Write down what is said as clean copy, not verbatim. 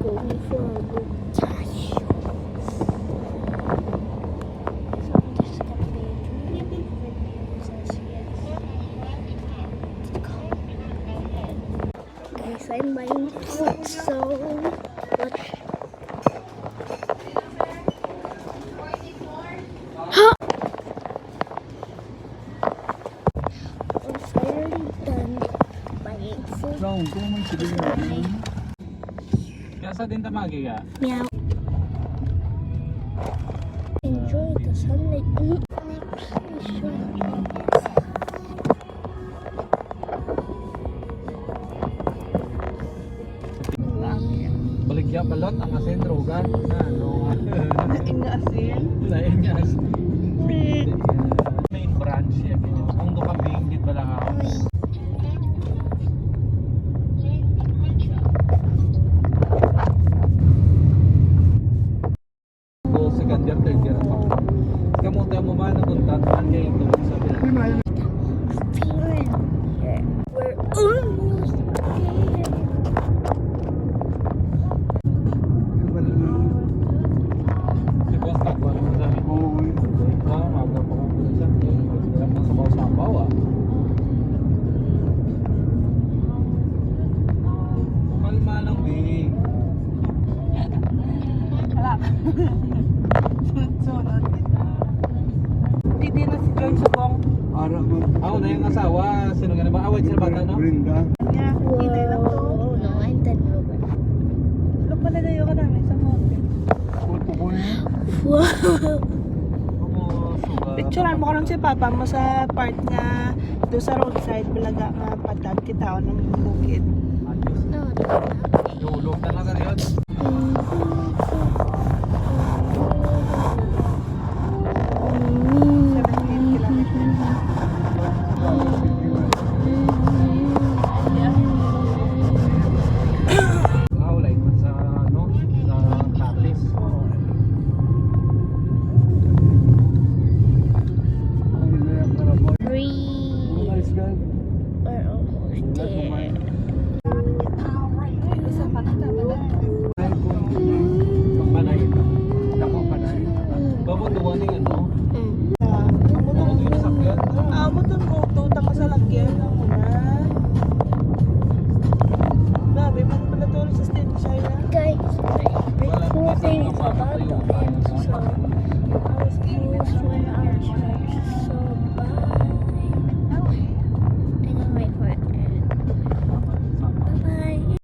going for a look. Guys, I'm buying food, so watch. We're finally done buying food. No, kung may sabihin mo. Kaya sa din tamagi ka? Meow. Enjoy the sunlight. Baligya balot ang asin drogan na no. Lain nga asin. Lain nga asin. Main branch ya kini. Kung do kambing dit balang ako. Go second year third year pa. Kamu tayo mo man kung tatan kay ito sa bilang. We're almost there. Si boss takbo mo sa ni. Oo, maga pa ko sa siya. Hirap na sabaw-sabaw ah. Kalma lang bi. Wala. Sunod. Hindi na si Joy Subong. Ako na yung asawa. Sino nga na ba? Away sila bata, no? Kanya, hindi lang to. Wow, no, I'm done over. Look pala na yung namin sa mountain. Wow. Picturean mo ko lang si Papa mo sa part nga doon sa roadside balaga nga patag kita ng bukid. No, Lulog talaga yun. 17 kilometers. Wala man sa ano, sa Capiz. We're almost there. Isa pa na Panay. Dako panay. Babon duwan ni ano. Babon yung nasakyan. mo dun ko to tama sa lagyan na muna. Grabe man pala to sa stage siya. Guys, my recording is about to